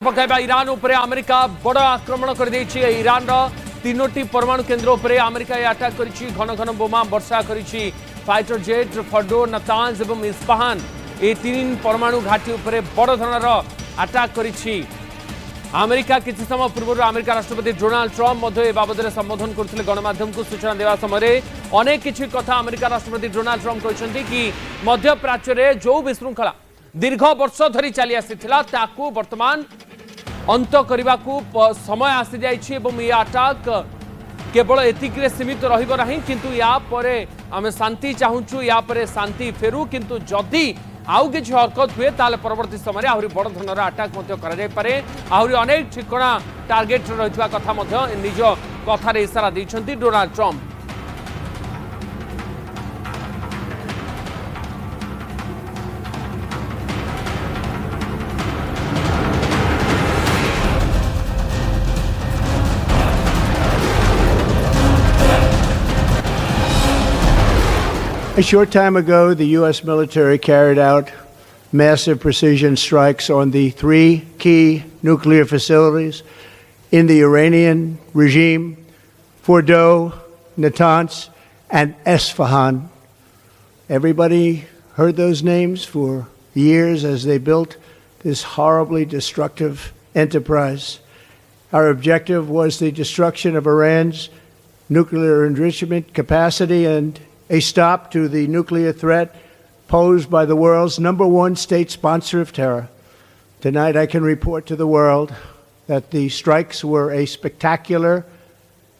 पकाइबा Iran उपरे America बड़ आक्रमण कर ईरान तीनोटी परमाणु केन्द्र उपरे अमेरिका अटैक करिछि घन घन बोमा वर्षा करिछि फाइटर जेट फर्डो नतांज एवं इस्पाहान ए तीन परमाणु घाटी उपरे बड़ धरणार अटैक करिछि अमेरिका किछि समय पूर्व अमेरिका राष्ट्रपति डोनाल्ड ट्रम्प मध्य ए बाबद संबोधन करथिले गणमाध्यम को सूचना देवा समय अनेक किछि कथा अमेरिका राष्ट्रपति डोनाल्ड ट्रम्प कहछन्ति कि मध्य प्राच्य रे जो विशृंखला दीर्घ वर्ष धरी चली आसीथिला ताकू वर्तमान अंत करने को समय आसी जाइए ये अटैक केवल एतिक सीमित रहिबो नाही किंतु या परे आमे शांति चाहूँ या परे शांति फेरू किंतु जदि आउ किछि हरकत हुए ताले परवर्ती समय आहरी बड़ धरणार अटैक मध्य करा जाय पारे आहरी अनेक ठिकणा टार्गेट रहितबा कथा मध्य निज कथारे इशारा दैछन्ती Donald Trump. A short time ago, the U.S. military carried out massive precision strikes on the three key nuclear facilities in the Iranian regime, Fordow, Natanz, and Esfahan. Everybody heard those names for years as they built this horribly destructive enterprise. Our objective was the destruction of Iran's nuclear enrichment capacity and a stop to the nuclear threat posed by the world's #1 state sponsor of terror. Tonight, I can report to the world that the strikes were a spectacular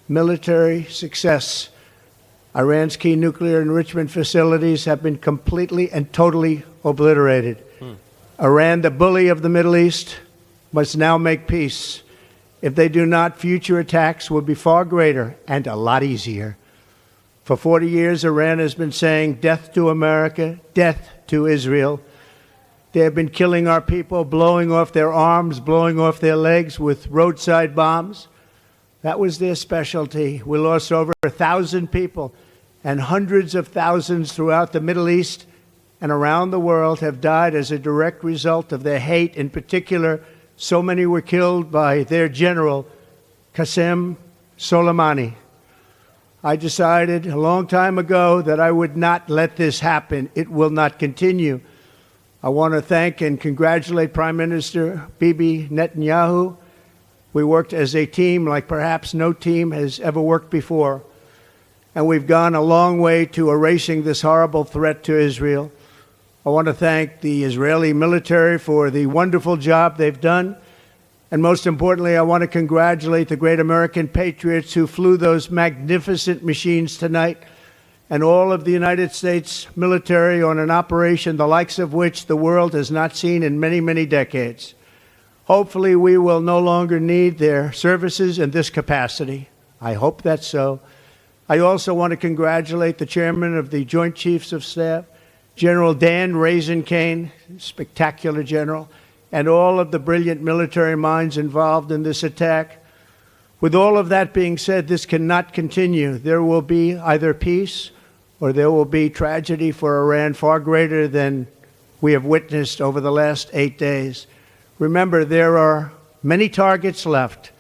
military success. Iran's key nuclear enrichment facilities have been completely and totally obliterated. Iran, the bully of the Middle East, must now make peace. If they do not, future attacks will be far greater and a lot easier. For 40 years, Iran has been saying death to America, death to Israel. They have been killing our people, blowing off their arms, blowing off their legs with roadside bombs. That was their specialty. We lost over 1,000 people, and hundreds of thousands throughout the Middle East and around the world have died as a direct result of their hate. In particular, so many were killed by their general, Qasem Soleimani. I decided a long time ago that I would not let this happen. It will not continue. I want to thank and congratulate Prime Minister Bibi Netanyahu. We worked as a team like perhaps no team has ever worked before. And we've gone a long way to erasing this horrible threat to Israel. I want to thank the Israeli military for the wonderful job they've done. And most importantly, I want to congratulate the great American patriots who flew those magnificent machines tonight and all of the United States military on an operation the likes of which the world has not seen in many, many decades. Hopefully, we will no longer need their services in this capacity. I hope that's so. I also want to congratulate the chairman of the Joint Chiefs of Staff, General Dan Raisin Kane, spectacular general, and all of the brilliant military minds involved in this attack. With all of that being said, this cannot continue. There will be either peace or there will be tragedy for Iran far greater than we have witnessed over the last 8 days. Remember, there are many targets left.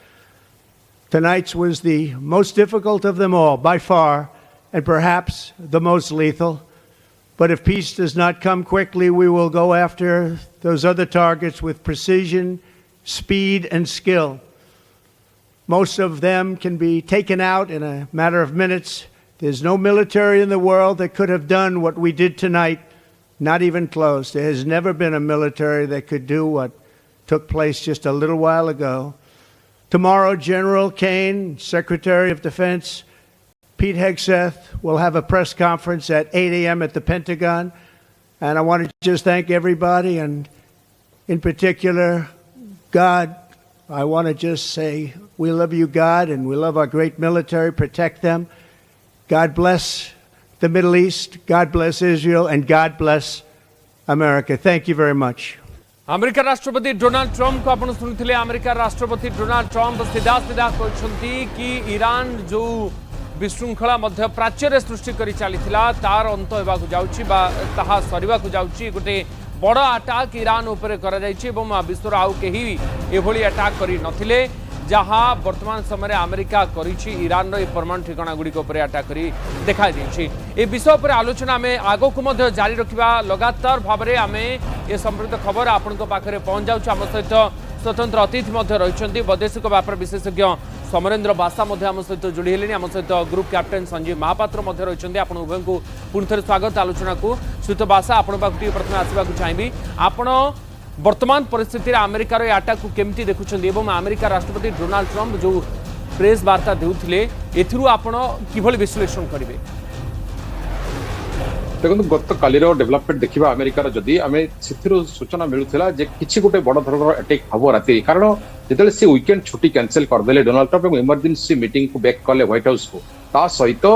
Tonight's was the most difficult of them all, by far, and perhaps the most lethal. But if peace does not come quickly, we will go after those other targets with precision, speed, and skill. Most of them can be taken out in a matter of minutes. There's no military in the world that could have done what we did tonight, not even close. There has never been a military that could do what took place just a little while ago. Tomorrow, General Kane, Secretary of Defense, Pete Hegseth will have a press conference at 8 a.m. at the Pentagon. And I want to just thank everybody, and in particular, God. I want to just say we love you, God, and we love our great military. Protect them. God bless the Middle East. God bless Israel. And God bless America. Thank you very much. America राष्ट्रपति Donald Trump को आपण सुनिथिले America राष्ट्रपति Donald Trump सीधा सीधा कहछन्ती कि Iran जो विशृंखला मध्य प्राच्य सृष्टि कर चली तार अंत होगा जाऊँगी सरीवा गोटे बड़ अटाक ईरान उपर करा जायछि एवं विश्वर आउ केही एभली अटाक करि नथिले जहाँ वर्तमान समय अमेरिका करिछि ईरान रो परमाणु ठिकाना गुडी को उपरे अटाक करी देखा दैछि। ए विषय पर आलोचना में आगो को मध्य जारी रखिबा लगातार भाबरे आमे ए संपर्कित खबर आपन को पाखरे पहुंच जाउछ। आम सहित स्वतंत्र अतिथि मध्य रहिछन्ति वैदेशिक व्यापार विशेषज्ञ समरेन्द्र बासा मध्य आम सहित जोड़ी हेलेनी। आम सहित ग्रुप कैप्टेन संजीव महापात्र मध्य रहिछन्ति। आपण उभय को पुणी थे स्वागत आलोचना को। श्रीयुत बासा आपण पाखु प्रथम आसवाक चाहिए आपण वर्तमान परिस्थिति अमेरिकार अटैक को केमती देखुछन्ति एवं अमेरिका राष्ट्रपति डोनाल्ड ट्रम्प जो प्रेस वार्ता देउथिले एथिरु आपण किभली विश्लेषण करिवे? देखो गत कालीर डेभलपमेंट देखा अमेरिकार जदि आम से सूचना मिलूला जे किसी गोटे बड़ धरण अटैक हम राति कारण जो सी वीकेंड छुट्टी कैंसिल करदे डोनाल्ड ट्रम्प इमरजेंसी मीटिंग को बैक कले व्हाइट हाउस को ता सहित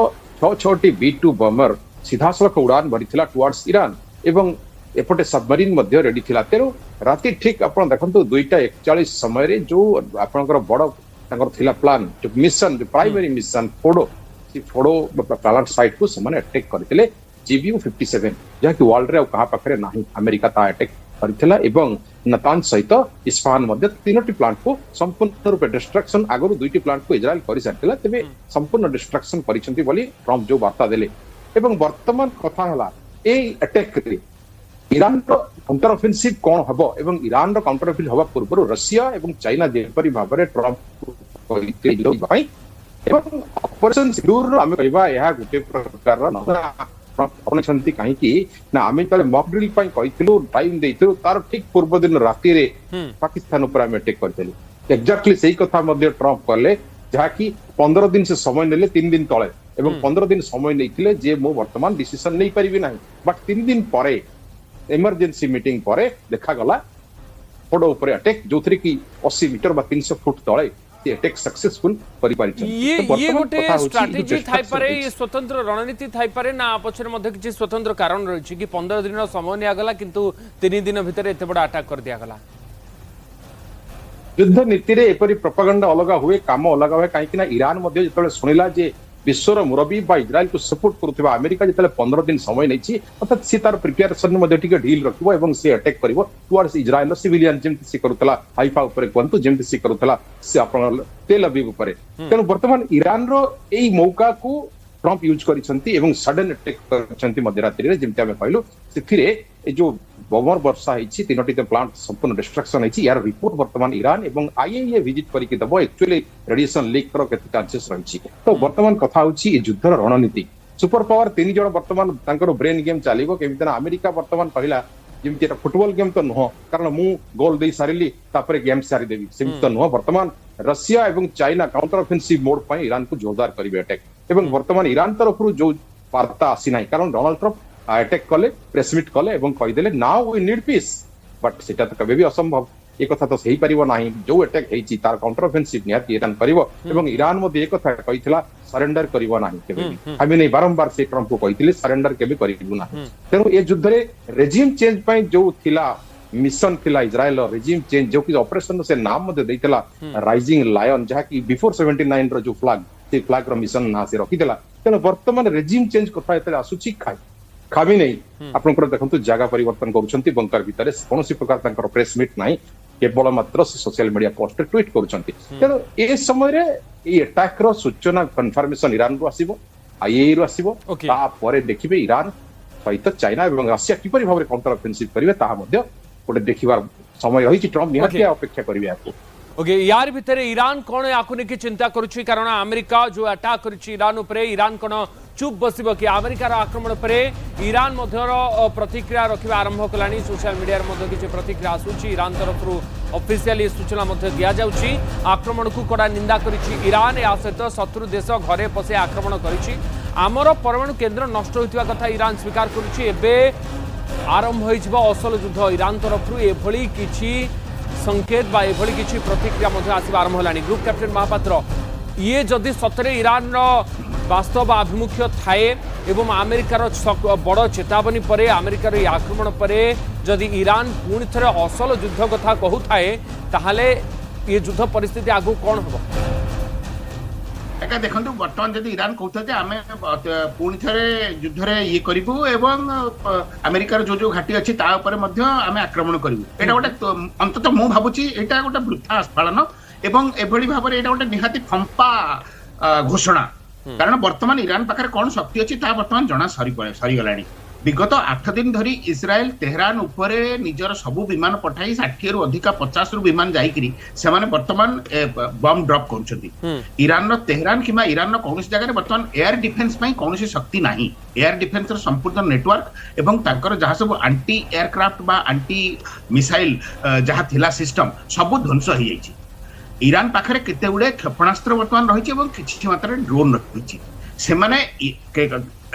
6-6टी B-2 बमर सीधा सड़क उड़ान भरी टुवर्ड्स ईरान एवं एपटे सबमरीन रेडी थिला। तेणु राति ठीक आप देखो 2:41 समय जो आपंकर बड़ थिला प्लान जो मिशन जो प्राइमरी मिशन फोड़ो प्लांट साइट को से अटैक करते GBU-57 जहाँकि वर्ल्ड रे कहा पाखरे नाही अमेरिका ता अटैक करथिला एवं नतांज सहित इस्फहान मध्य 3टी प्लांट को संपूर्ण रूप डिस्ट्रक्शन आगु 2टी प्लांट को इजराइल कर सारिथिला तेबे संपूर्ण डिस्ट्रक्शन करिसंती बोली ट्रम्प जो वार्ता देले। एवं वर्तमान कथा हला ए अटैक रे ईरान रो काउंटर ऑफेंसिव कोन हबो एवं ईरान रो काउंटर ऑफेंसिव हबा पूर्व रशिया एवं चाइना जेपरि भाबरे ट्रम्प कहिते भाई एवं ऑपरेशन सिंदूर आमे कहबा यहा गुटे प्रकार कहीं आम मॉक ड्रिल टाइम तार ठीक पूर्व दिन राति पाकिस्तान उपर आम अटैक करते एक्जाक्टली सही कथा ट्रम्प कले जहाँकि 15 दिन से समय नेले 3 दिन तले एवं 15 दिन समय नहीं जे मो वर्तमान डिसीजन नहीं पारिबी नाही बट 3 दिन परे इमरजेंसी मीटिंग परे देखा गला फोड़ो ऊपर अटैक जो थी कि 80 मीटर बा 300 फुट तले अटैक सक्सेसफुल करि पारिछ। ये गोटे स्ट्रैटेजी थाई पारे ये स्वतंत्र रणनीति थाई पारे ना पछरे मध्ये किछि स्वतंत्र कारण रहिछि कि 15 दिन समय निया गला किंतु 3 दिन भितर एते बडा अटैक कर दिया गला। युद्ध नीति रे एपरि प्रोपेगेंडा अलगा हुए काम अलगा हुए काहे कि ना ईरान मध्ये जतले सुनिला जे विश्वर मुरबी बा इजराइल को सपोर्ट करुवा अमेरिका जितने 15 दिन समय नहीं अर्थात सी तार प्रिपेरेसन ढील रखिबो एवं से अटैक करिवो टुवर्ड्स इजराइल सिविलियन जेमति से करुतला हाइफा ऊपर कहंतु जेमति से करुतला से आपण तेल अवीव ऊपर तेणु वर्तमान ईरान रो एई मौका को ट्रम्प यूज करिसंती एवं सडन अटैक करछंती मध्यरात्रि रे जेमति हमें कहलु सिथिरे ए जो बमर वर्षा होती 3टी प्लांट संपूर्ण डिस्ट्रक्शन होती यार रिपोर्ट वर्तमान ईरान एवं IAEA विजिट करके दबो एक्चुअली रेडिएशन लीक रो केते चांसेस रहिछि। तो वर्तमान कथा होछि ए युद्धर रणनीति सुपर पावर 3 जण वर्तमान तांकर ब्रेन गेम चलिबो केमितना अमेरिका वर्तमान कहला जेमति एटा फुटबॉल गेम तो नुह कारण मु गोल दे सारिली तापरे गेम सारी देबी सेमति तो नुह वर्तमान रशिया एवं चाइना काउंटर ऑफेंसिव मोड पई ईरान को जोरदार करिवे अटैक एवं वर्तमान ईरान तरफ जो वार्ता आसी नाही कारण डोनाल्ड ट्रम्प अटैक कले प्रेसमिट कले एवं कहीदेले now we need peace but सेटा तो कबे भी असंभव एक कथा तो सही परिबो नाही जो अटैक हेची तार काउंटर ऑफेंसिव निहाती ईरान करिवो एवं ईरान मध्ये एक कथा कहितला सरेंडर करिवो नाही केबे आमे नै बारंबार से ट्रम्प को कहितले सरेंडर केबे करिबु नाही। तेनु ए युद्ध रे रेजिम चेंज पई जो थिला मिशन थिला इजराइल रेजिम चेंज जो कि ऑपरेशन से नाम मध्ये देइतला राइजिंग लायन जहा कि बिफोर 79 रो जो फ्लैग रो मिशन ना से रखितला। तेनु वर्तमान रेजिम चेंज कथा एतले आसुची खामी नहीं आपनकर देखंतु जगह परिवर्तन करूछंती बंकर भितरे कोनोसी प्रकार तांकर प्रेस मीट नाही केवल मात्र सोशल मीडिया पोस्ट ट्वीट करूछंती। तेनु ए समय रे ए अटैक रो सूचना कंफर्मेशन ईरान रो आसीबो IAEA रो आसीबो ता परे देखिबे ईरान सहित चाइना एवं रशिया किपरि भाबरे काउंटर ऑफेंसिव करिवे ता मध्ये गोटे देखिबार समय रहिछि ट्रम्प निहाती अपेक्षा करिवे आको। ओके यार भितर ईरान कौन आकु नहीं चिंता करुछि कारण अमेरिका जो अटैक करुछि ईरान उपरे ईरान कौन चुप बसिबो कि अमेरिकार आक्रमण पर ईरान मध्यर प्रतिक्रिया रखा आरंभ कलानी सोशल मीडिया रे किछि प्रतिक्रिया आसुछि ईरान तरफ ऑफिशियली सूचना दिया जाउछि आक्रमण को कड़ा निंदा करिछि ईरान या सहित शत्रु देश घरे पसे आक्रमण करिछि आमर परमाणु केन्द्र नष्ट होइतिबा कथा ईरान स्वीकार करुछि एबे आरंभ होइछबो असल युद्ध ईरान तरफ एभली किछि संकेत बा एभली किछि प्रतिक्रिया मध्ये आसिबा आरंभ हलानी। ग्रुप कैप्टेन महापात्र ये जदि सतरे ईरान रो वास्तव आभिमुख्य थाए एवं अमेरिकार बड़ चेतावनी परे अमेरिकार आक्रमण परे जदि ईरान पुणी थे असल युद्ध कथा कहू थाए ताहले ये युद्ध परिस्थिति आगु कौन हम एका देखंतु वर्तमान जदि ईरान कहते आमे पुणी थे युद्ध ये करूँ एवं अमेरिकार जो घाटी अच्छी आमे आक्रमण करूँ एटा गोटे अंततः मु भावुची एटा गोटे वृथा स्फालन एवं एभली भाव में एटा गोटे निहाती फंपा घोषणा कारण वर्तमान ईरान पाखे कौन शक्ति अच्छी वर्तमान जना सरीगला विगत 8 दिन धरी इस्राएल तेहरान उपरे निजर सबु विमान पठाई 60 रु अधिका 50 रु विमान जाइकरी सेमाने वर्तमान बम ड्रॉप करछथि ईरान रो तेहरान किमा ईरान रो कोनोसी जगह रे वर्तमान एयर डिफेंस पई कोनोसी शक्ति नाही एयर डिफेंस रो संपूर्ण नेटवर्क एवं तांकर जहा सब एंटी एयरक्राफ्ट बा एंटी मिसाइल जहा थिला सिस्टम सबु ध्वंस हो जाइछि ईरान पाखरे केते गुडे क्षेपणास्त्र वर्तमान रहिछि एवं किछि मात्रा ड्रोन रहिछि सेमाने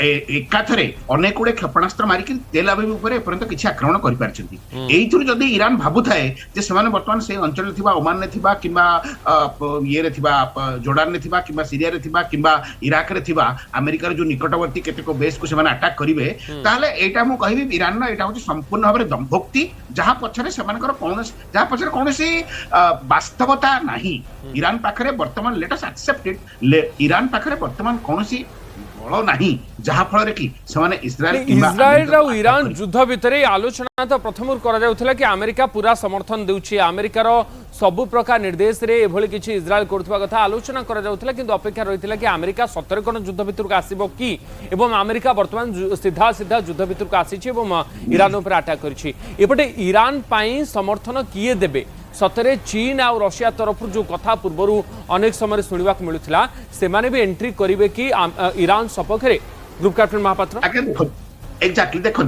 एकाथरे अनेक गुड़े क्षेपणास्त्र मारिक तेल अवीव उपर एपर्यंत किसी आक्रमण कर जदि ईरान भाबुए जे सेमाने वर्तमान से अंचल थिबा ओमान ने थिबा किंबा ये रे थिबा जोर्डान ने थिबा किंबा सीरिया रे थिबा किंबा इराक रे थिबा अमेरिकार जो निकटवर्ती केतेको बेस को सेमाने अटैक करिवे ताले एटा मु कहिबी ईरान एटा होची संपूर्ण भाबरे दंभोक्ति जहा पछरे सेमानकर कोनस जहा पछरे कोनोसी वास्तवता नाही ईरान पाखरे वर्तमान लेट अस एक्सेप्ट इट ईरान पाखरे वर्तमान कोनोसी बल नाही जहा फल कि इस्राएल और ईरान युद्ध भितर आलोचना तो प्रथम करा जाउथला कि अमेरिका पूरा समर्थन देउछि अमेरिकार सबु प्रकार निर्देश रे एभली किछि इस्राएल करथुवा कथा आलोचना करा जाउथला किंतु अपेक्षा रहितला कि अमेरिका सतर कोन युद्ध भितर को आसीबो कि एवं अमेरिका वर्तमान सीधा सीधा युद्ध भितर को आसीछि एवं ईरान ऊपर अटैक करिछि एपटे ईरान पई समर्थन किए देबे सतरे चीन और रशिया तरफ जो कथा पूर्वर अनेक समय शुणा मिलूला से भी एंट्री करेंगे कि ईरान सपक्ष ग्रुप कैप्टन महापात्र एक्जाक्टली देखो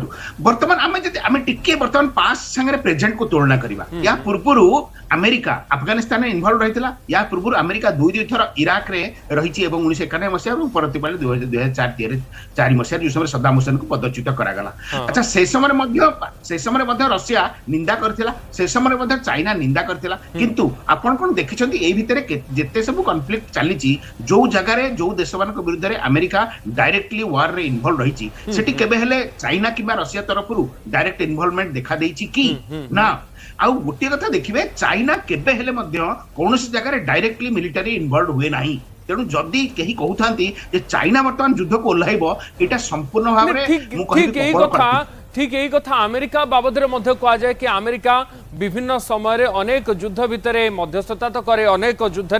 बर्तमान आम टिके बर्तमान पास संगे प्रेजेंट को तुलना करवा या पूर्व अमेरिका अफगानिस्तान इनवॉल्व रही या पूर्व अमेरिका दुई थर इराक रे रही 1991 मसीहा परवर्ती 2004 मसीहा जो समय सद्दाम हुसैन को पदच्युत करागला अच्छा से समय रशिया निंदा करथिला से समय चाइना निंदा करथिला किंतु आपण कोन देखिछन्ती एई भितरे जेते सब कॉन्फ्लिक्ट चलीची जो जगह रे जो देश मान विरुद्ध रे अमेरिका डायरेक्टली वार रे इन्वॉल्व रही सेठी केबे हेले चाइना किंबा रशिया तरफ डायरेक्ट इन्वॉल्वमेंट देखा देइची कि ना आउ गोटे कथा देखिबे चाइना केबे हेले मध्य कोनोसी जगह रे डायरेक्टली मिलिटरी इन्वॉल्व हुए नाही तेणु जदि केही कहउथांती जे चाइना वर्तमान युद्ध को ओल्हाइबो एटा संपूर्ण भाव रे मु कहि ठीक यही कथा अमेरिका बाबद कह जाए कि अमेरिका विभिन्न समय अनेक युद्ध भितर मध्यस्थता तो करे अनेक युद्ध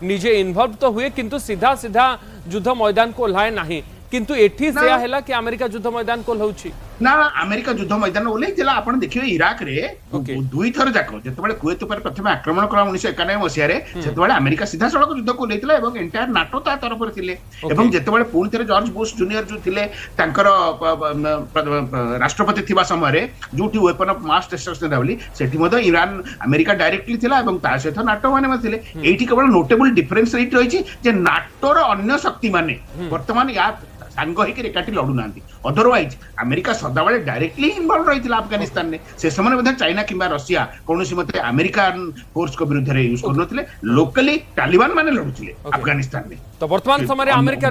निजे इन्वॉल्व तो हुए किंतु सीधा सीधा युद्ध मैदान को ओह्लाए नहीं किंतु एठी से है कि अमेरिका युद्ध मैदान को ओह्लाउछि ना अमेरिका युद्ध मैदान ओह्लै जिला आपण देखिबे इराक रे दुई थर जाक जेतेबेले कुवेत पर प्रथम आक्रमण करा 1991 मसिया रे सेतेबेले अमेरिका सीधा सड़क युद्ध को लेथिला एवं एंटायर नाटो ता तरफ रे थिले एवं जेतेबेले पुणी थरे जॉर्ज बुश जूनियर जो थिले तांकर राष्ट्रपति थिबा समय रे जोठी वेपन ऑफ मास डिस्ट्रक्शन रावली सेठी मध ईरान अमेरिका डायरेक्टली थिला एवं ता सहित नाटो माने थिले एठी केवल नोटेबल डिफरेंस रेट रहिछि जे नाटो रो अन्य शक्ति माने वर्तमान या सांग होकर एकाठी लड़ू ना अदरवाइज अमेरिका सदाबले डायरेक्टली इन्वॉल्व रही अफगानिस्तान में से समय चाइना किंबा रशिया कौन मत अमेरिकन फोर्स को विरुद्ध यूज कर लोकली तालिबान माने लड़ुले अफगानिस्तान में तो वर्तमान समय अमेरिका